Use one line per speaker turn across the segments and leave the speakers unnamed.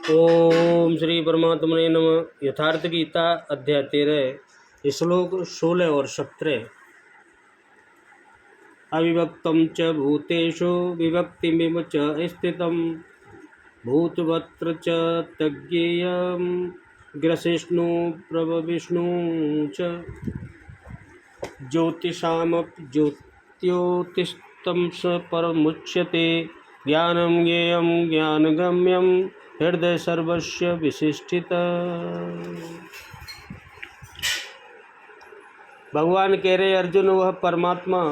ओम श्री परमात्मने नमः। यथार्थ गीता अध्याय 13 श्लोक 16 और 17। अविभक्तं च भूतेषु विभक्तिमिव च स्थितं भूतवत्र च तज्ञेयं ग्रसिष्णु प्रभविष्णु च ज्योतिषामपि ज्योत्योतिष्ठं स परमुच्यते ज्ञानं ज्ञेयं ज्ञानगम्यं हृदय सर्वस्य विशिष्टित। भगवान कह रहे अर्जुन, वह परमात्मा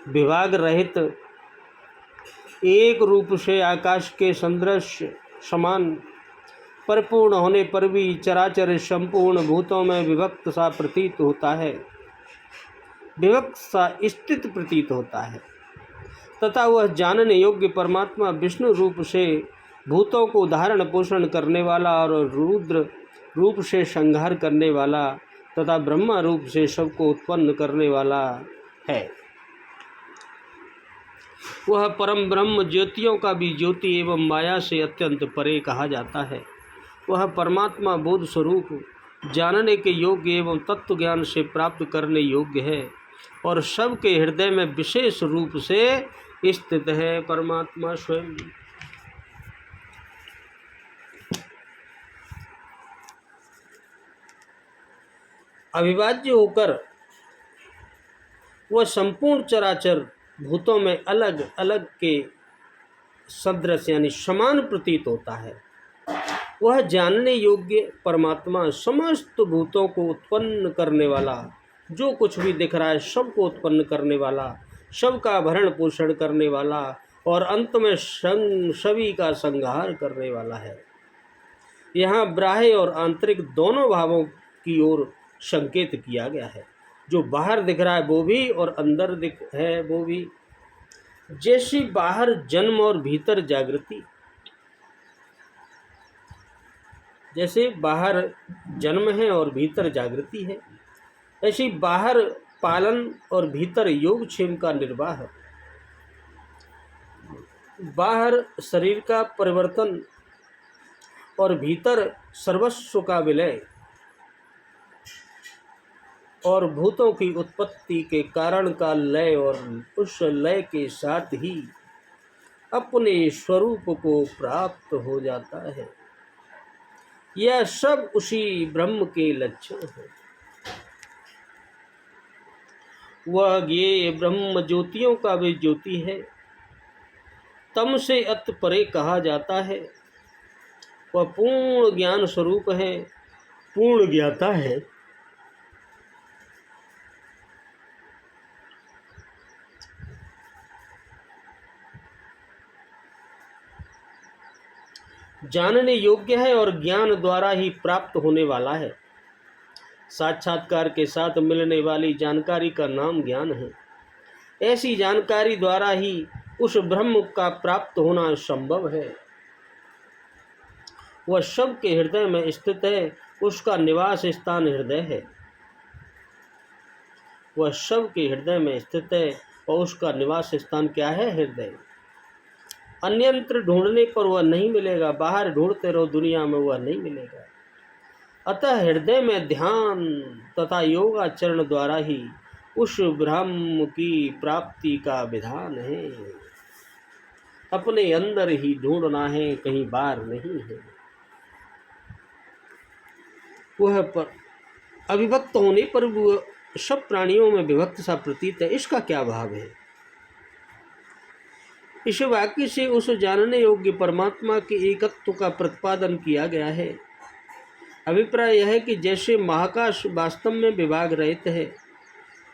विभाग रहित एक रूप से आकाश के सदृश समान परिपूर्ण होने पर भी चराचर संपूर्ण भूतों में विभक्त सा प्रतीत होता है, विभक्त सा स्थित प्रतीत होता है तथा वह जानने योग्य परमात्मा विष्णु रूप से भूतों को धारण पोषण करने वाला और रुद्र रूप से संहार करने वाला तथा ब्रह्मा रूप से सबको उत्पन्न करने वाला है। वह परम ब्रह्म ज्योतियों का भी ज्योति एवं माया से अत्यंत परे कहा जाता है। वह परमात्मा बोध स्वरूप जानने के योग्य एवं तत्व ज्ञान से प्राप्त करने योग्य है और सबके हृदय में विशेष रूप से स्थित है। परमात्मा स्वयं अविभाज्य होकर वह संपूर्ण चराचर भूतों में अलग अलग के सदृश यानी समान प्रतीत होता है। वह जानने योग्य परमात्मा समस्त भूतों को उत्पन्न करने वाला, जो कुछ भी दिख रहा है सबको उत्पन्न करने वाला, सबका भरण पोषण करने वाला और अंत में सभी का संहार करने वाला है। यहाँ बाह्य और आंतरिक दोनों भावों की ओर संकेत किया गया है। जो बाहर दिख रहा है वो भी और अंदर दिख है वो भी। जैसी बाहर जन्म और भीतर जागृति, जैसे बाहर जन्म है और भीतर जागृति है, ऐसी बाहर पालन और भीतर योगक्षेम का निर्वाह। बाहर शरीर का परिवर्तन और भीतर सर्वस्व का विलय और भूतों की उत्पत्ति के कारण का लय और उस लय के साथ ही अपने स्वरूप को प्राप्त हो जाता है। यह सब उसी ब्रह्म के लक्षण है। वह ज्ञेय ब्रह्म ज्योतियों का भी ज्योति है, तम से अत परे कहा जाता है। वह पूर्ण ज्ञान स्वरूप है, पूर्ण ज्ञाता है। जानने योग्य है और ज्ञान द्वारा ही प्राप्त होने वाला है। साक्षात्कार के साथ मिलने वाली जानकारी का नाम ज्ञान है। ऐसी जानकारी द्वारा ही उस ब्रह्म का प्राप्त होना संभव है। वह सबके हृदय में स्थित है, उसका निवास स्थान हृदय है। वह सबके हृदय में स्थित है और उसका निवास स्थान क्या है? हृदय। अन्यत्र ढूंढने पर वह नहीं मिलेगा, बाहर ढूंढते रहो दुनिया में वह नहीं मिलेगा। अतः हृदय में ध्यान तथा योगाचरण द्वारा ही उस ब्रह्म की प्राप्ति का विधान है। अपने अंदर ही ढूंढना है, कहीं बाहर नहीं है। वह पर अविभक्त होने पर वह सब प्राणियों में विभक्त सा प्रतीत है। इसका क्या भाव है? इस वाक्य से उस जानने योग्य परमात्मा के एकत्व का प्रतिपादन किया गया है। अभिप्राय यह है कि जैसे महाकाश वास्तव में विभाग रहित है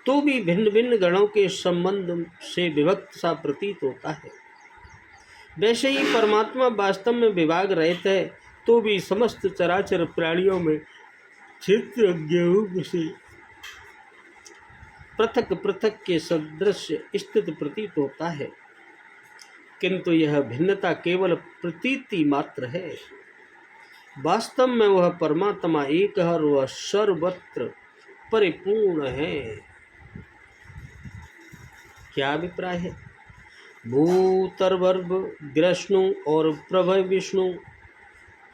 तो भी भिन्न भिन्न गणों के संबंध से विभक्त सा प्रतीत होता है, वैसे ही परमात्मा वास्तव में विभाग रहित है तो भी समस्त चराचर प्राणियों में क्षेत्रज्ञ रूप से पृथक पृथक के सदृश स्थित प्रतीत होता है। किंतु यह भिन्नता केवल प्रतीति मात्र है। वास्तव में वह परमात्मा एक है और वह सर्वत्र परिपूर्ण है। क्या अभिप्राय है? भूतर्वर्भ ग्रष्णु और प्रभव विष्णु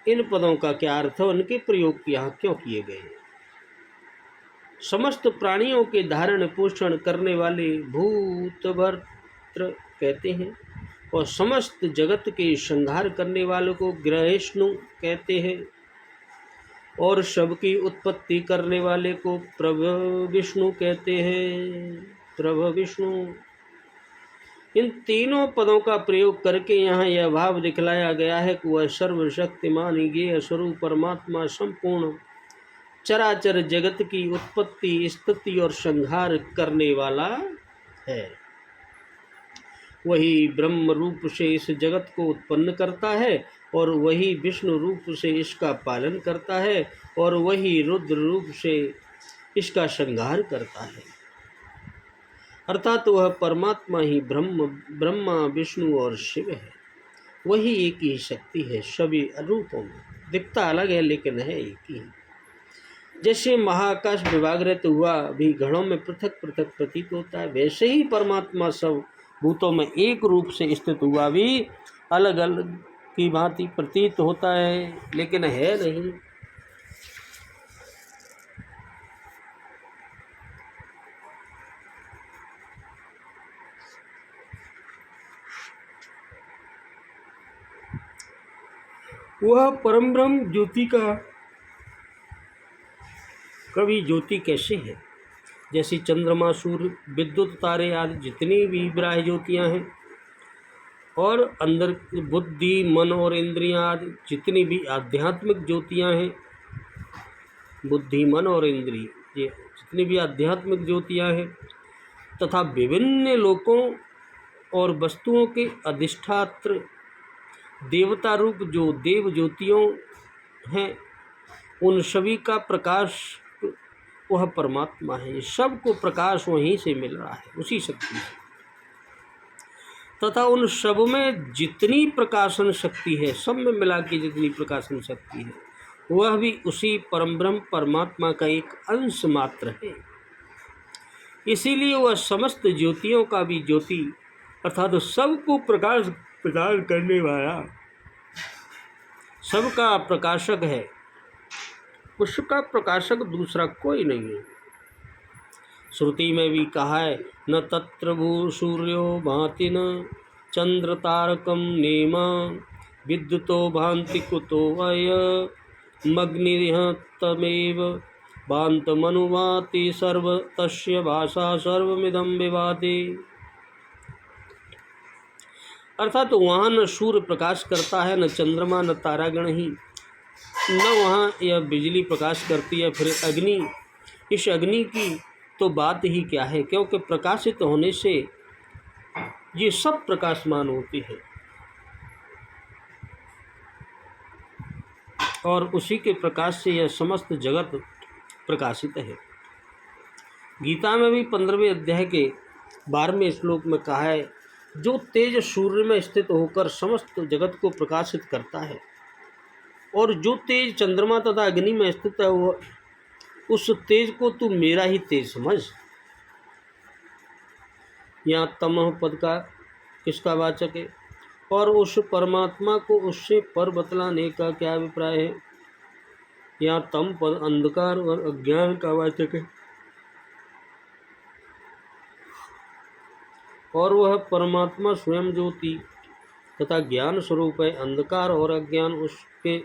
इन पदों का क्या अर्थ है, उनके प्रयोग यहाँ क्यों किए गए हैं। समस्त प्राणियों के धारण पोषण करने वाले भूतभर्तृ कहते हैं, और समस्त जगत के संहार करने वालों को गृहेष्णु कहते हैं, और सबकी उत्पत्ति करने वाले को प्रभ विष्णु कहते हैं। प्रभ विष्णु, इन तीनों पदों का प्रयोग करके यहाँ यह भाव दिखलाया गया है कि वह सर्वशक्तिमान ज्ञेय स्वरूप परमात्मा संपूर्ण चराचर जगत की उत्पत्ति, स्थिति और संहार करने वाला है। वही ब्रह्म रूप से इस जगत को उत्पन्न करता है, और वही विष्णु रूप से इसका पालन करता है, और वही रुद्र रूप से इसका संहार करता है। अर्थात वह परमात्मा ही ब्रह्मा विष्णु और शिव है। वही एक ही शक्ति है, सभी रूपों में दिखता अलग है लेकिन है एक ही। जैसे महाकाश विभागरहित हुआ भी घड़ों में पृथक पृथक प्रतीत होता है, वैसे ही परमात्मा सब भूतों में एक रूप से स्थित हुआ भी अलग अलग की भांति प्रतीत होता है, लेकिन है नहीं। वह परम ब्रह्म ज्योति का कभी ज्योति कैसे है, जैसी चंद्रमा, सूर्य, विद्युत, तारे आदि जितनी भी बाह्य ज्योतियाँ हैं, और अंदर बुद्धि, मन और इंद्रियां आदि जितनी भी आध्यात्मिक ज्योतियाँ हैं, बुद्धि, मन और इंद्रिय ये जितनी भी आध्यात्मिक ज्योतियाँ हैं, तथा विभिन्न लोकों और वस्तुओं के अधिष्ठात्र देवता रूप जो देव ज्योतियों हैं, उन सभी का प्रकाश वह परमात्मा है। सबको प्रकाश वहीं से मिल रहा है, उसी शक्ति से, तथा उन सब में जितनी प्रकाशन शक्ति है, सब में मिला के जितनी प्रकाशन शक्ति है, वह भी उसी परम ब्रह्म परमात्मा का एक अंश मात्र है। इसीलिए वह समस्त ज्योतियों का भी ज्योति अर्थात सबको प्रकाश प्रदान करने वाला, सबका प्रकाशक है। उसका प्रकाशक दूसरा कोई नहीं है। श्रुति में भी कहा है, न तत्र भू सूर्यो भाति न चंद्र तारकम नेमा विद्युतो भांति कुतो वय मग्निरिह तमेव भान्तमनुभाति सर्व तस्य भाषा सर्वमिदं विभाति। अर्थात वहाँ न सूर्य प्रकाश करता है, न चंद्रमा, न तारागण ही, न वहाँ यह बिजली प्रकाश करती है, फिर अग्नि। इस अग्नि की तो बात ही क्या है, क्योंकि प्रकाशित होने से ये सब प्रकाशमान होती है, और उसी के प्रकाश से यह समस्त जगत प्रकाशित है। गीता में भी 15वें अध्याय के 12वें श्लोक में कहा है, जो तेज सूर्य में स्थित होकर समस्त जगत को प्रकाशित करता है, और जो तेज चंद्रमा तथा अग्नि में स्थित है, वो उस तेज को तू मेरा ही तेज समझ। यहाँ तमह पद का किसका वाचक है, और उस परमात्मा को उससे पर बतलाने का क्या अभिप्राय है। यहाँ तम पद अंधकार और अज्ञान का वाचक है, और वह परमात्मा स्वयं ज्योति तथा ज्ञान स्वरूप है। अंधकार और अज्ञान उसके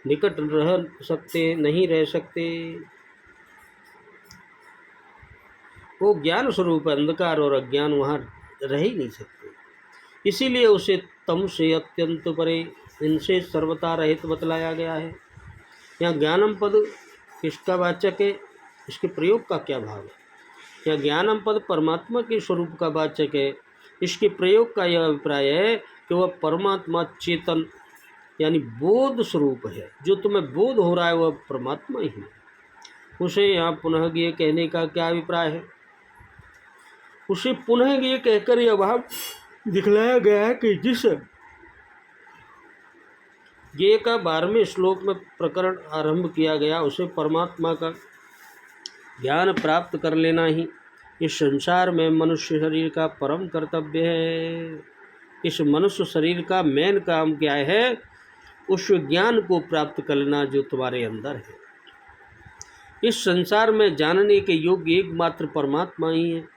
निकट नहीं रह सकते। वो ज्ञान स्वरूप है, अंधकार और अज्ञान वहाँ रह ही नहीं सकते। इसीलिए उसे तम से अत्यंत परे, इनसे सर्वथा रहित बतलाया गया है। यहाँ ज्ञानम पद किसका वाचक है, इसके प्रयोग का क्या भाव है। यह ज्ञानम पद परमात्मा के स्वरूप का वाचक है। इसके प्रयोग का यह अभिप्राय है कि वह परमात्मा चेतन यानी बोध स्वरूप है। जो तुम्हें बोध हो रहा है वह परमात्मा ही है। उसे यहाँ पुनः ज्ञेय कहने का क्या अभिप्राय है। उसे पुनः ज्ञेय कहकर यह भाव दिखलाया गया है कि जिस ज्ञेय का 12वें श्लोक में प्रकरण आरंभ किया गया, उसे परमात्मा का ज्ञान प्राप्त कर लेना ही इस संसार में मनुष्य शरीर का परम कर्तव्य है। इस मनुष्य शरीर का मेन काम क्या है, उस ज्ञान को प्राप्त कर लेना जो तुम्हारे अंदर है। इस संसार में जानने के योग्य एकमात्र परमात्मा ही है।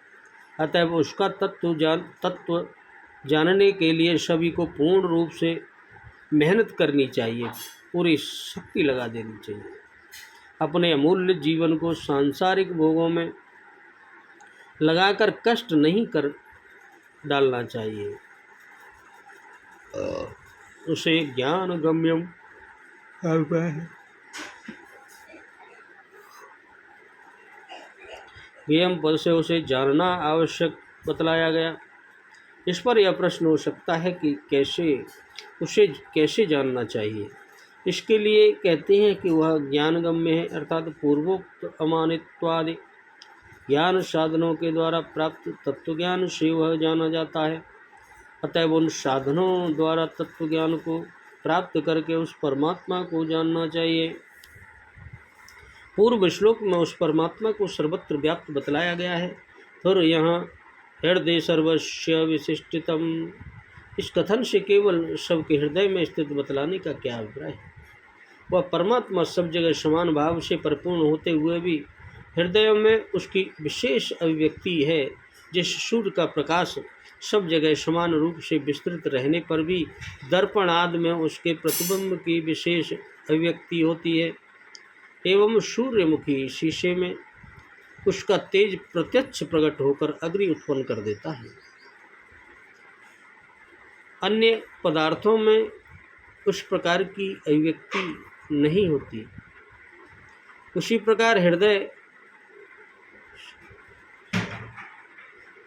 अतएव उसका तत्व जानने के लिए सभी को पूर्ण रूप से मेहनत करनी चाहिए, पूरी शक्ति लगा देनी चाहिए। अपने अमूल्य जीवन को सांसारिक भोगों में लगाकर कष्ट नहीं कर डालना चाहिए। उसे ज्ञान गम्यम ज्ञेयम पद से उसे जानना आवश्यक बतलाया गया। इस पर यह प्रश्न हो सकता है कि उसे कैसे जानना चाहिए। इसके लिए कहते हैं कि वह ज्ञानगम्य है, अर्थात पूर्वोक्त अमानित्वादि ज्ञान साधनों के द्वारा प्राप्त तत्वज्ञान से वह जाना जाता है। अतएव उन साधनों द्वारा तत्वज्ञान को प्राप्त करके उस परमात्मा को जानना चाहिए। पूर्व श्लोक में उस परमात्मा को सर्वत्र व्याप्त बतलाया गया है। फिर यहाँ हृदय सर्वस्य विशिष्टतम, इस कथन से केवल सबके हृदय में स्थित बतलाने का क्या अभिप्राय है। वह परमात्मा सब जगह समान भाव से परिपूर्ण होते हुए भी हृदय में उसकी विशेष अभिव्यक्ति है। जिस सूर्य का प्रकाश सब जगह समान रूप से विस्तृत रहने पर भी दर्पण आदि में उसके प्रतिबिंब की विशेष अभिव्यक्ति होती है, एवं सूर्यमुखी शीशे में उसका तेज प्रत्यक्ष प्रकट होकर अग्नि उत्पन्न कर देता है। अन्य पदार्थों में उस प्रकार की अभिव्यक्ति नहीं होती। उसी प्रकार हृदय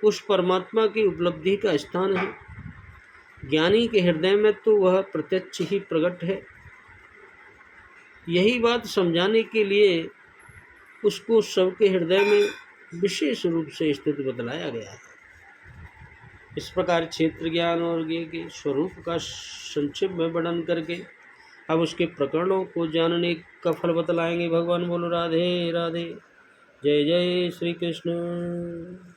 उस परमात्मा की उपलब्धि का स्थान है। ज्ञानी के हृदय में तो वह प्रत्यक्ष ही प्रकट है। यही बात समझाने के लिए उसको सबके हृदय में विशेष रूप से स्थित बतलाया गया है। इस प्रकार क्षेत्र ज्ञान और ज्ञेय के स्वरूप का संक्षेप में वर्णन करके अब उसके प्रकरणों को जानने का फल बतलाएंगे। भगवान बोलो राधे राधे। जय जय श्री कृष्ण।